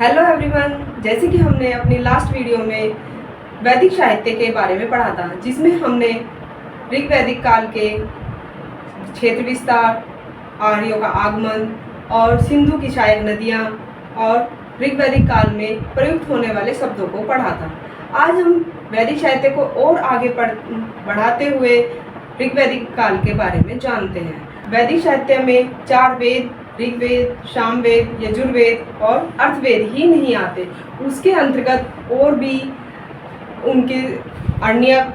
Hello everyone, जैसे कि हमने अपनी लास्ट वीडियो में वैदिक साहित्य के बारे में पढ़ा था, जिसमें हमने ऋग वैदिक काल के क्षेत्र विस्तार, आर्यों का आगमन और सिंधु की सहायक नदियाँ और ऋग वैदिक काल में प्रयुक्त होने वाले शब्दों को पढ़ा था। आज हम वैदिक साहित्य को और आगे बढ़ाते हुए ऋग वैदिक काल के बारे में जानते हैं। वैदिक साहित्य में 4 वेद, ऋग्वेद, सामवेद, यजुर्वेद और अर्थवेद ही नहीं आते, उसके अंतर्गत और भी उनके अर्ण्यक,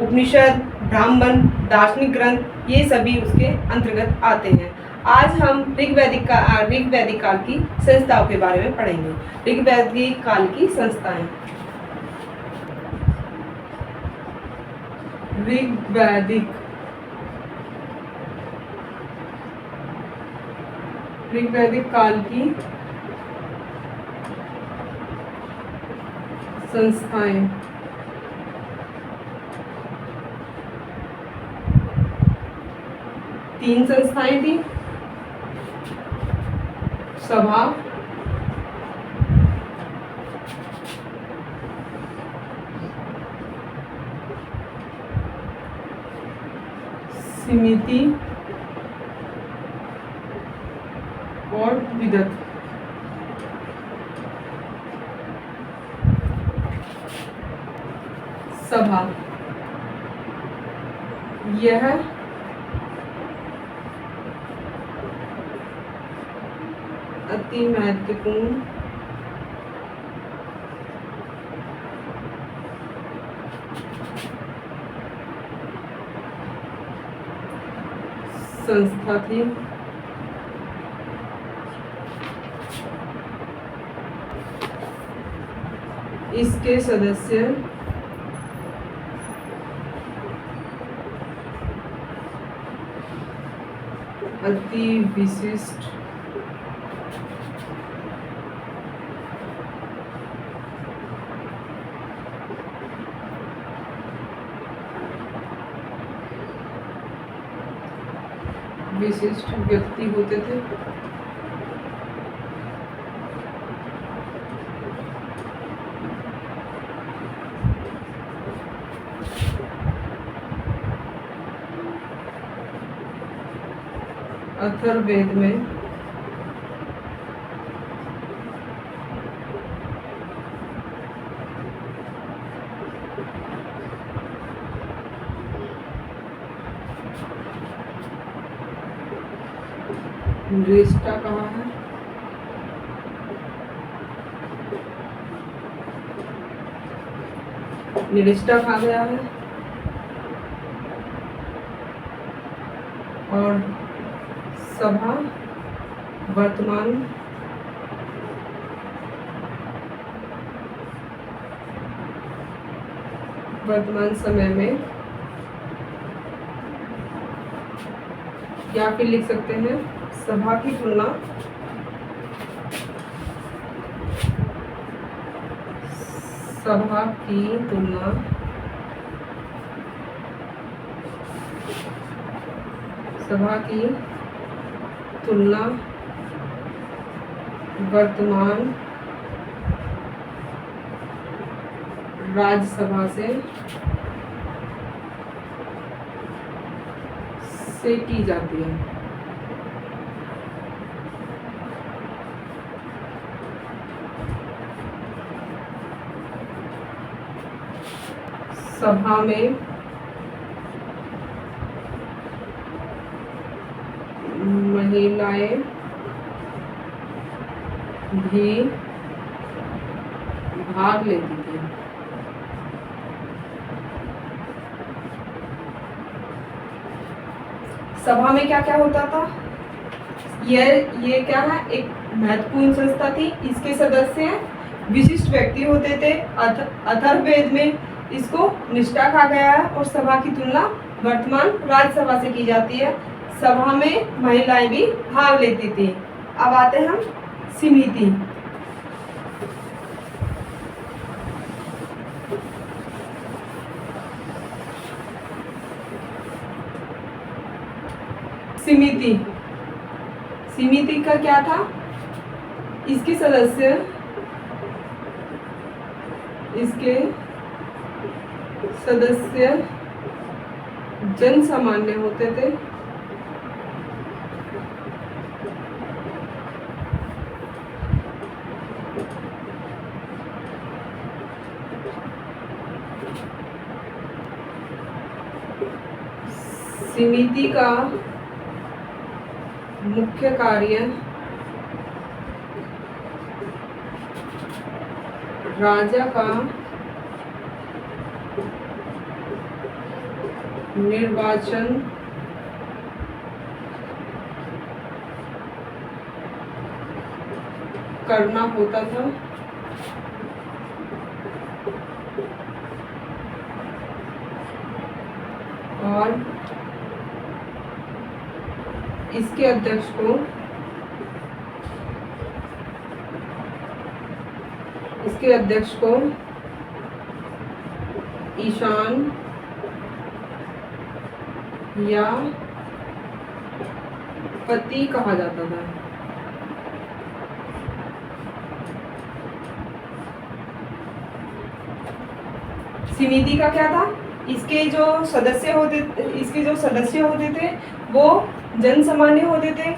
उपनिषद, ब्राह्मण, दार्शनिक ग्रंथ, ये सभी उसके अंतर्गत आते हैं। आज हम ऋग वैदिक काल की संस्थाओं के बारे में पढ़ेंगे। ऋग वैदिक काल की संस्थाएं। ऋग वैदिक काल की संस्थाएं। तीन संस्थाएं थी: सभा, समिति और विदत। सभा यह अति महत्वपूर्ण संस्था थी। इसके सदस्य अति विशिष्ट व्यक्ति होते थे। अथर्ववेद में निष्ठा कहाँ है? निष्ठा कहा गया है। और सभा वर्तमान समय में, या फिर लिख सकते हैं सभा की तुलना वर्तमान राज्यसभा से की जाती है। सभा में महिलाएं भी भाग लेती थी। सभा में क्या क्या होता था? ये क्या है? एक महत्वपूर्ण संस्था थी। इसके सदस्य विशिष्ट व्यक्ति होते थे। अथर्ववेद में इसको निष्ठा कहा गया है और सभा की तुलना वर्तमान राज्यसभा से की जाती है। सभा में महिलाएं भी भाग लेती थी। अब आते हैं हम समिति। समिति का क्या था? इसके सदस्य इसके सदस्य जन सामान्य होते थे। समिति का मुख्य कार्य राजा का निर्वाचन करना होता था। और इसके अध्यक्ष को ईशान या पति कहा जाता था। समिति का क्या था? इसके जो सदस्य होते थे वो जन सामान्य होते थे।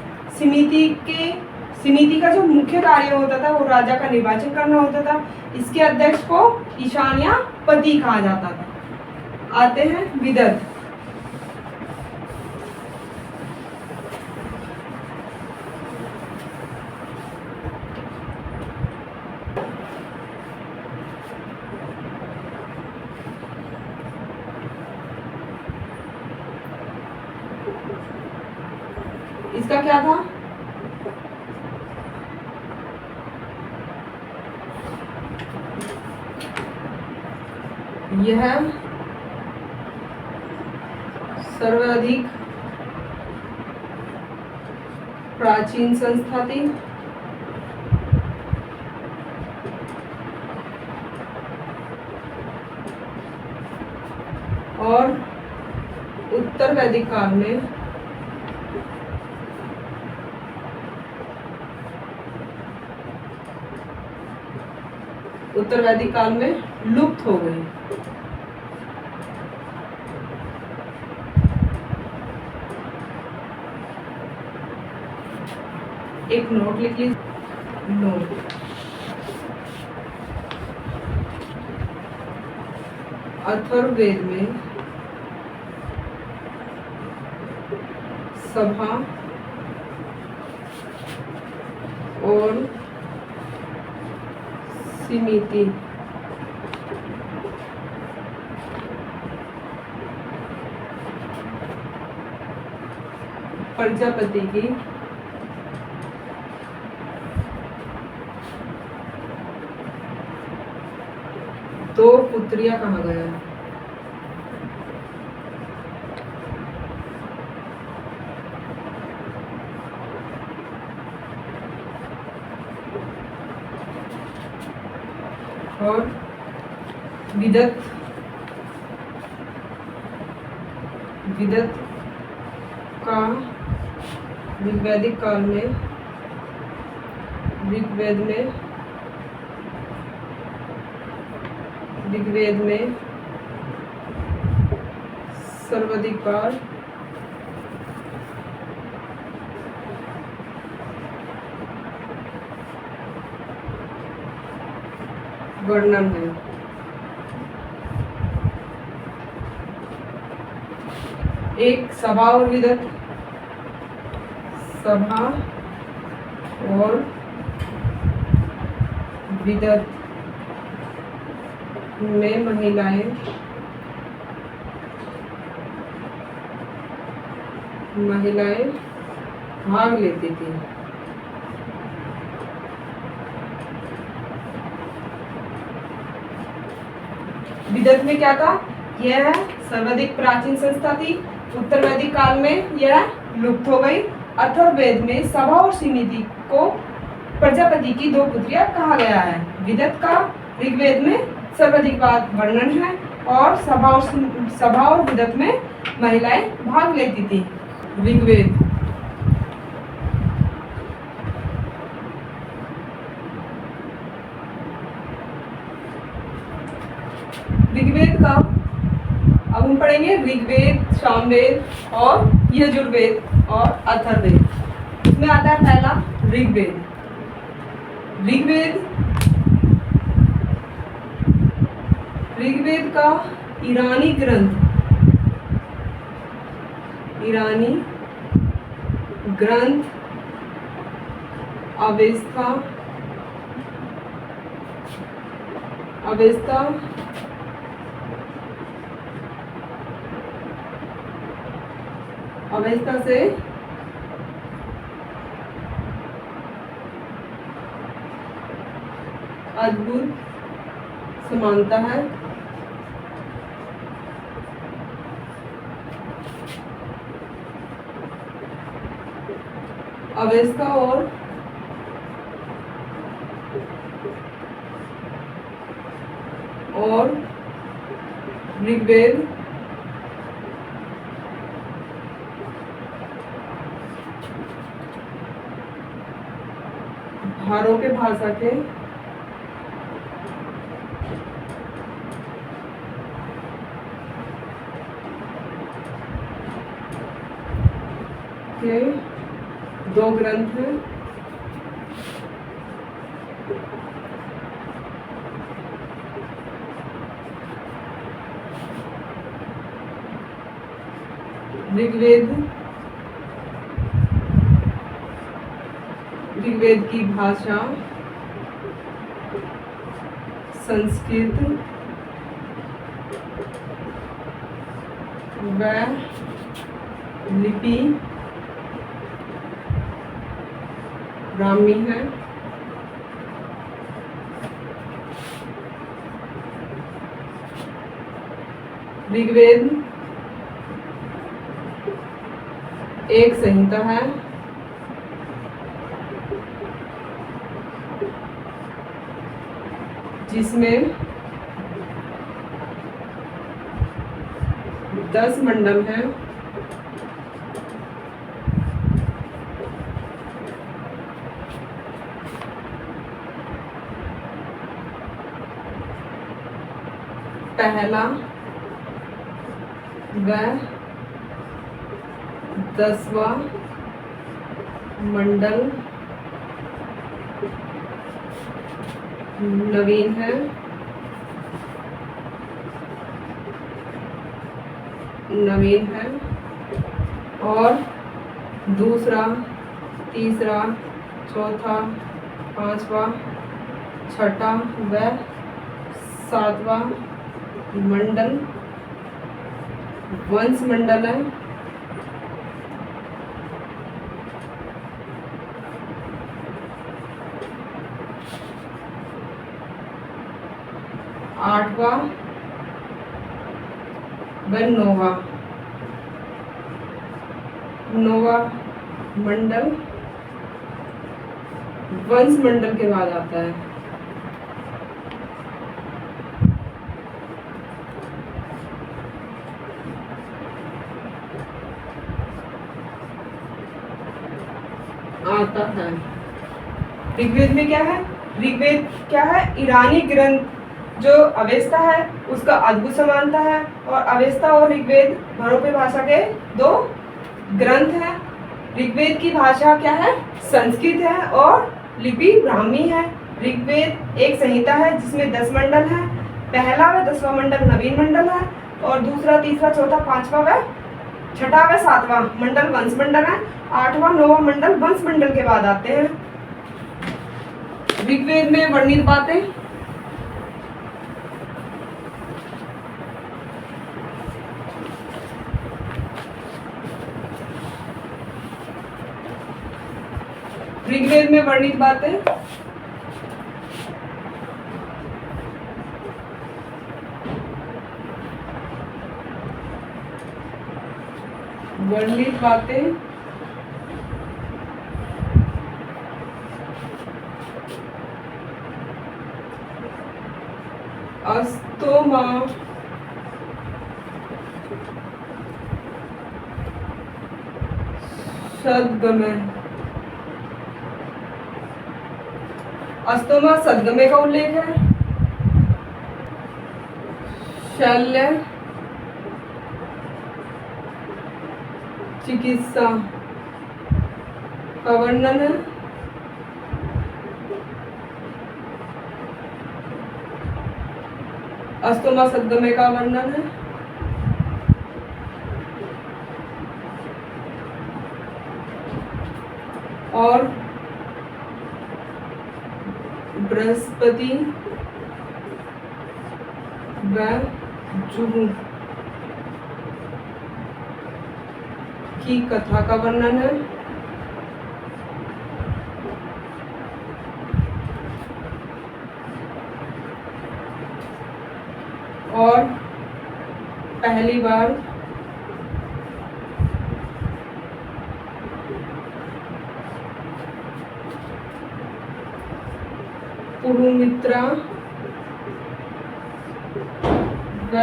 समिति का जो मुख्य कार्य होता था वो राजा का निर्वाचन करना होता था। इसके अध्यक्ष को ईशान या पति कहा जाता था। आते हैं विदत। इसका क्या था? यह सर्वाधिक प्राचीन संस्था थी। और उत्तर वैदिक काल में लुप्त हो गई। एक नोट लिख लीजिए। नोट। अथर्ववेद में सभा और समिति प्रजापति की दो पुत्रियां कहा गया है। और विदत का ऋग्वैदिक काल में ऋग्वेद में सर्वाधिक बार वर्णन है। एक सभा और विदत। सभा और विदत में महिलाएं भाग लेती थी। विदत में क्या था? यह सर्वाधिक प्राचीन संस्था थी। उत्तर वैदिक काल में यह लुप्त हो गई। अथर्ववेद में सभा और समिति को प्रजापति की दो पुत्रियां कहा गया है। विदत का ऋग्वेद में सर्वाधिक बार वर्णन है और सभा और विदत में महिलाएं भाग लेती थी। ऋग्वेद। पढ़ेंगे ऋग्वेद, सामवेद और यजुर्वेद और अथर्ववेद। इसमें आता है पहला ऋग्वेद। ऋग्वेद का ईरानी ग्रंथ अवेस्ता से अद्भुत समानता है। अवेस्ता और ऋग्वेद भारों के भाषा के दो ग्रंथ हैं। ऋग्वेद की भाषा संस्कृत व लिपि ब्राह्मी है। ऋग्वेद एक संहिता है जिसमें 10 मंडल हैं। पहला व 10वां मंडल नवीन है और दूसरा, तीसरा, चौथा, पांचवा, छठा व 7वां मंडल वंश मंडल है। आठवां व नौवां मंडल वंश मंडल के बाद आता है। ऋग्वेद में क्या है? ऋग्वेद क्या है? ईरानी ग्रंथ जो अवेस्ता है उसका अद्भुत समानता है। और अवेस्ता और ऋग्वेद भारोपे भाषा के दो ग्रंथ हैं। ऋग्वेद की भाषा क्या है? संस्कृत है और लिपि ब्राह्मी है। ऋग्वेद एक संहिता है जिसमें 10 मंडल हैं। पहला व 10वां मंडल नवीन मंडल है और दूसरा, तीसरा, चौथा, पांचवा व छठा व 7वां मंडल वंश मंडल है। 8वां, 9वां मंडल वंश मंडल के बाद आते हैं। ऋग्वेद में वर्णित बातें ऋग्वेद में वर्णित बातें अस्तोमा सद्गमय। अस्तोमा सद्गमय का उल्लेख है। शल्य चिकित्सा का वर्णन है। अस्थमा सद्गमय का वर्णन है। और बृहस्पति व जुहू की कथा का वर्णन है। और पहली बार पुरुमित्रा व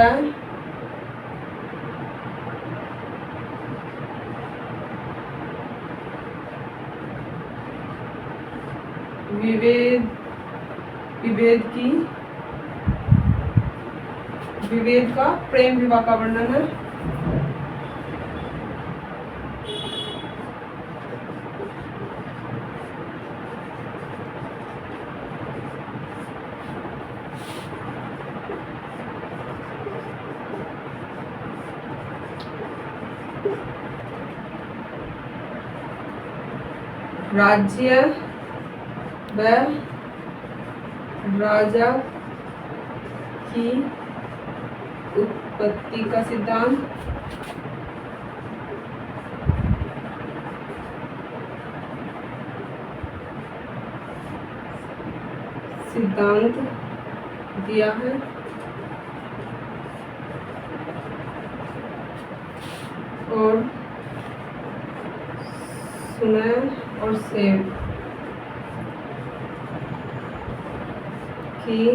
विवेद का प्रेम विवाह का वर्णन है। राज्य व राजा की उत्पत्ति का सिद्धांत। दिया है। और सुनैर और सेब की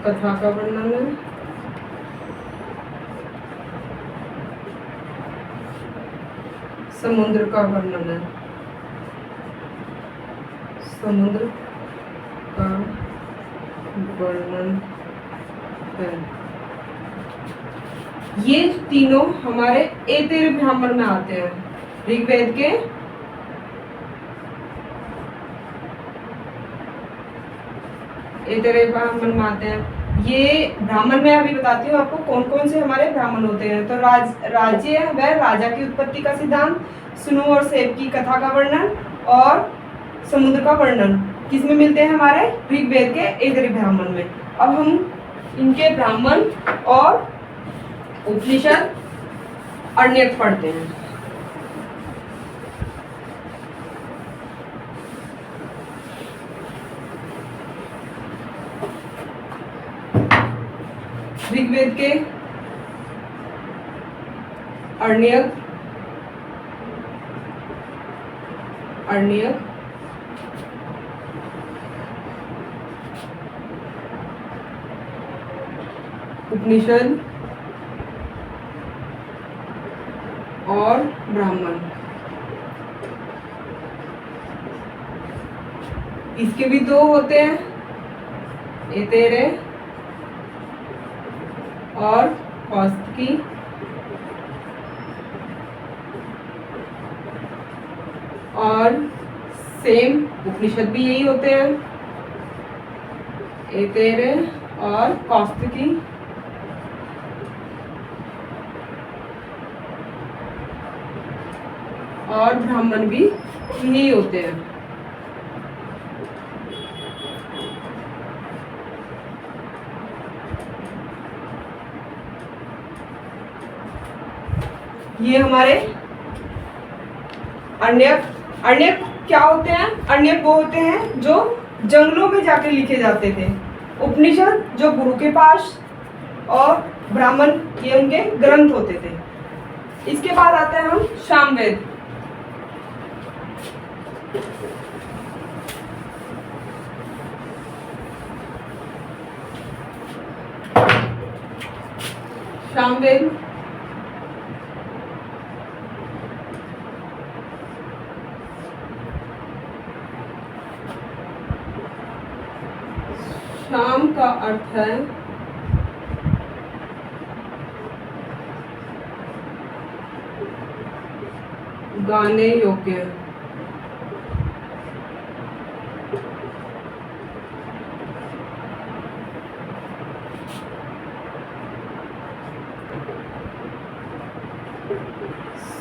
कथा का वर्णन है। समुद्र का वर्णन है। समुद्र का वर्णन है। ये तीनों हमारे ऐतरेय ब्राह्मण में आते हैं। ऋग्वेद के ऐतरेय ब्राह्मण में आते हैं। ये ब्राह्मण मैं अभी बताती हूँ आपको कौन कौन से हमारे ब्राह्मण होते हैं। तो राज्य व राजा की उत्पत्ति का सिद्धांत, सुनो और सेब की कथा का वर्णन और समुद्र का वर्णन किसमें मिलते हैं? हमारे ऋग्वेद के ऐतरेय ब्राह्मण में। अब हम इनके ब्राह्मण और उपनिषद अर्ण्यक पढ़ते हैं। ऋग्वेद के अर्ण्यक उपनिषद और ब्राह्मण, इसके भी दो होते हैं, ऐतरेय और कौस्तुकी। और सेम उपनिषद भी यही होते हैं, ऐतरेय और कौस्तुकी। और ब्राह्मण भी यही होते हैं। ये हमारे अर्ण्यक क्या होते हैं? अर्ण्यक वो होते हैं जो जंगलों में जाके लिखे जाते थे। उपनिषद जो गुरु के पास, और ब्राह्मण ये उनके ग्रंथ होते थे। इसके बाद आते हैं हम सामवेद। सामवेद शाम का अर्थ है गाने योग्य।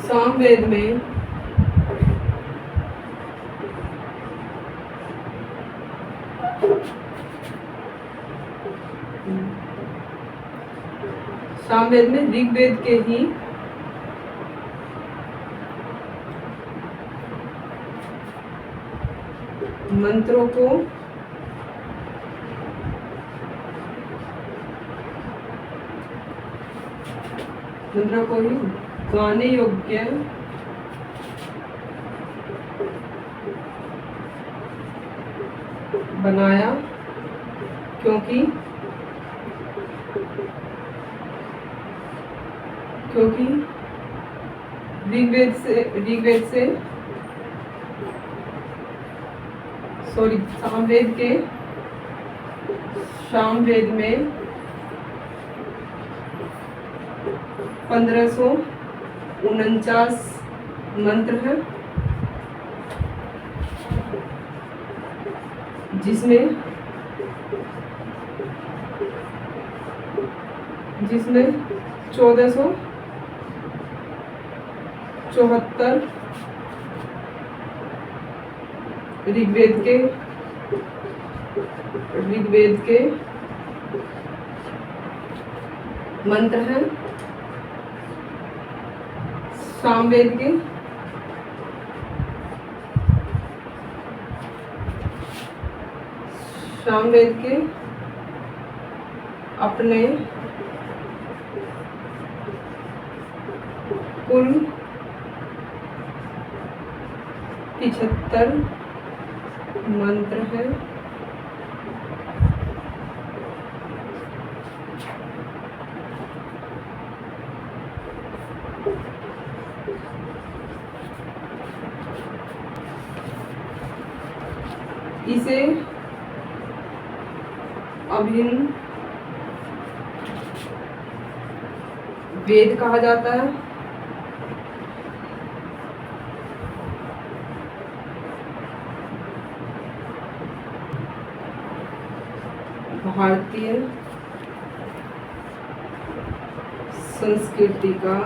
सामवेद में ऋग्वेद के ही मंत्रों को ही गाने योग्य बनाया, क्योंकि सामवेद में 1549 मंत्र हैं, जिसमें 1474 ऋग्वेद के मंत्र हैं। सामवेद के अपने कुल 75 मंत्र हैं। इसे अभिन्न वेद कहा जाता है। भारतीय संस्कृति का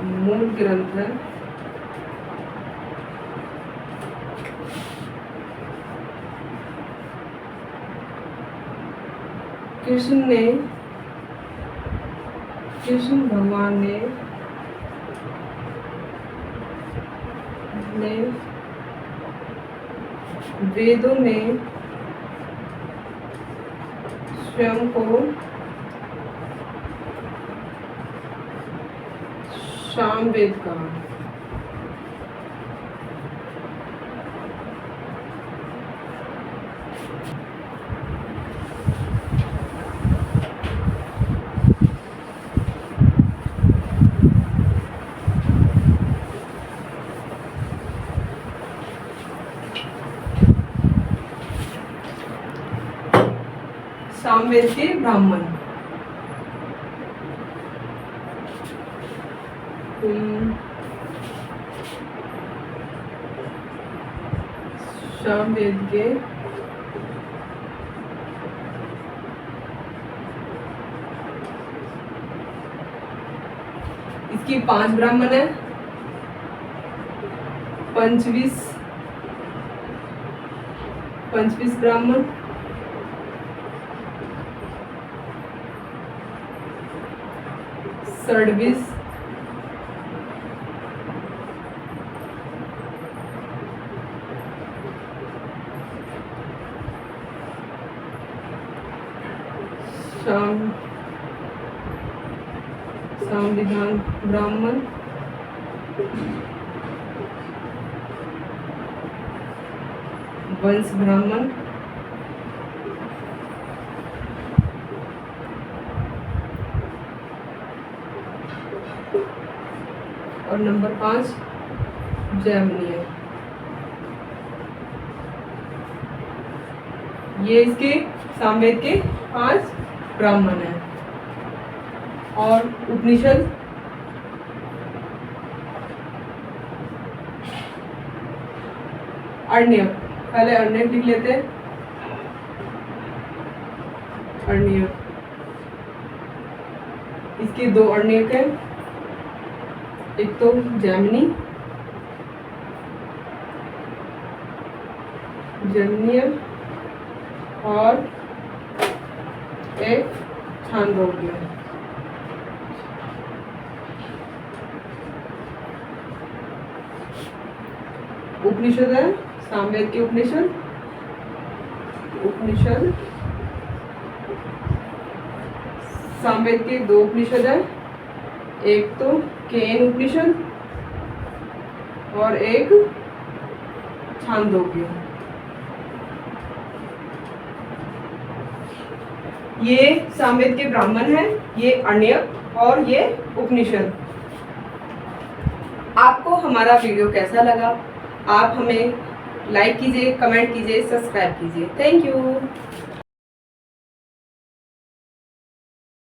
मूल ग्रंथ है। कृष्ण भगवान ने वेदों में स्वयं को सामवेद कहा। सामवेद के ब्राह्मण सामवेद के इसकी 5 ब्राह्मण है। 25 ब्राह्मण, 26 संविधान ब्राह्मण, वंश ब्राह्मण, और नंबर 5 जैमिनीय। ये इसके सामवेद के 5 ब्राह्मण हैं। और उपनिषद अर्ण्यक, पहले अर्ण्यक लिख लेते हैं। अर्ण्यक, इसके दो अर्ण्यक हैं, एक तो जैमिनी, जैमिनियम, और एक छांदोग्य। उपनिषद है सामवेद के उपनिषद, उपनिषद सामवेद के दो उपनिषद है, एक तो केन उपनिषद और एक छांदोग्य। ये सामवेद के ब्राह्मण हैं, ये अर्ण्यक और ये उपनिषद। आपको हमारा वीडियो कैसा लगा? आप हमें लाइक कीजिए, कमेंट कीजिए, सब्सक्राइब कीजिए। Thank you.